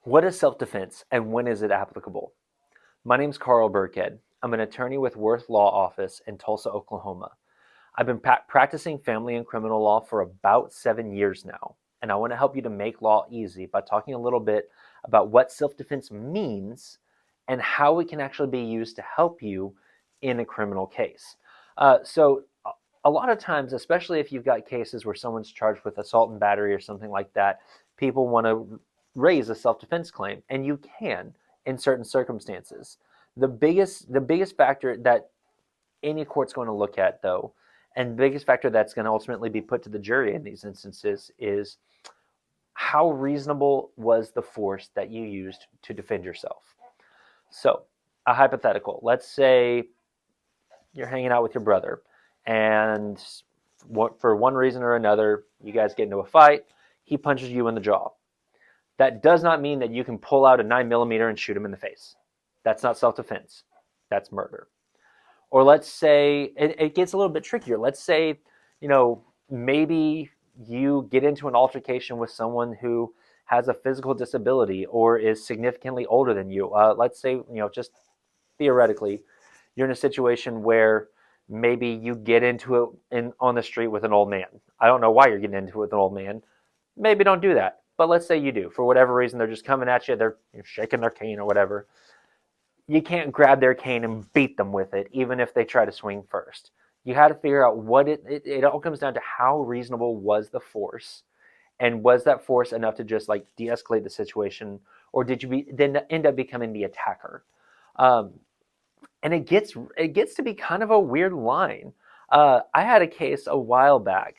What is self-defense and when is it applicable? My name is Carl Burkhead. I'm an attorney with Worth Law Office in Tulsa, Oklahoma. I've been practicing family and criminal law for about 7 years now, and I want to help you to make law easy by talking a little bit about what self-defense means and how it can actually be used to help you in a criminal case. So a lot of times, especially if you've got cases where someone's charged with assault and battery or something like that, people want to raise a self-defense claim, and you can in certain circumstances. The biggest factor that any court's going to look at, though, and the biggest factor that's going to ultimately be put to the jury in these instances is how reasonable was the force that you used to defend yourself. So, a hypothetical. Let's say you're hanging out with your brother, and for one reason or another, you guys get into a fight. He punches you in the jaw. That does not mean that you can pull out a 9mm and shoot him in the face. That's not self-defense. That's murder. Or let's say it gets a little bit trickier. Let's say, maybe you get into an altercation with someone who has a physical disability or is significantly older than you. Let's say, just theoretically, you're in a situation where maybe you get into it on the street with an old man. I don't know why you're getting into it with an old man. Maybe don't do that. But let's say you do. For whatever reason, they're just coming at you. They're shaking their cane or whatever. You can't grab their cane and beat them with it, even if they try to swing first. You had to figure out what it all comes down to how reasonable was the force, and was that force enough to just like de-escalate the situation, or did you then end up becoming the attacker? Um, and it gets to be kind of a weird line. I had a case a while back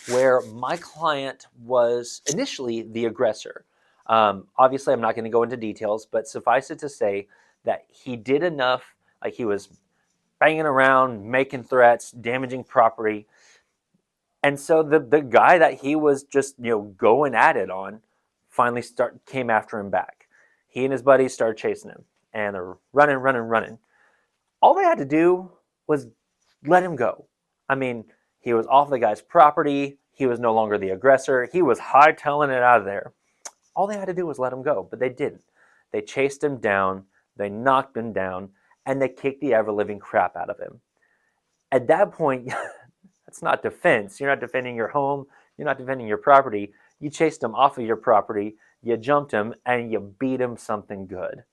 where my client was initially the aggressor. Obviously, I'm not going to go into details, but suffice it to say that he did enough, like he was banging around, making threats, damaging property. And so the guy that he was just going at it on finally came after him back. He and his buddies started chasing him, and they're running, running, running. All they had to do was let him go. I mean, he was off the guy's property. He was no longer the aggressor. He was hightailing it out of there. All they had to do was let him go, but they didn't. They chased him down, they knocked him down, and they kicked the ever-living crap out of him. At that point, that's not defense. You're not defending your home. You're not defending your property. You chased him off of your property, you jumped him, and you beat him something good.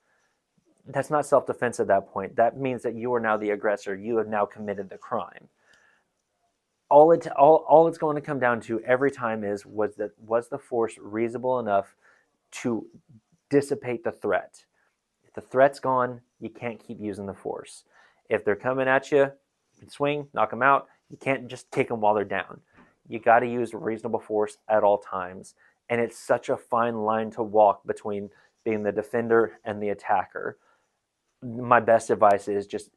That's not self-defense at that point. That means that you are now the aggressor. You have now committed the crime. All it's going to come down to every time is was the force reasonable enough to dissipate the threat? If the threat's gone, you can't keep using the force. If they're coming at you, you can swing, knock them out. You can't just kick them while they're down. You got to use reasonable force at all times. And it's such a fine line to walk between being the defender and the attacker. My best advice is just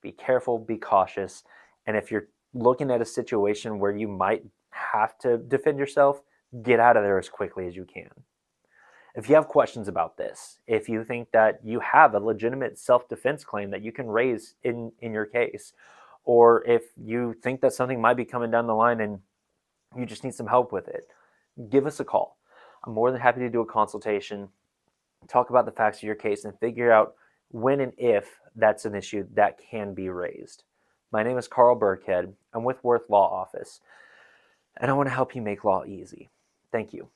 be careful, be cautious. And if you're looking at a situation where you might have to defend yourself, get out of there as quickly as you can. If you have questions about this, if you think that you have a legitimate self-defense claim that you can raise in your case, or if you think that something might be coming down the line and you just need some help with it, give us a call. I'm more than happy to do a consultation, talk about the facts of your case, and figure out when and if that's an issue that can be raised. My name is Carl Burkhead. I'm with Worth Law Office, and I want to help you make law easy. Thank you.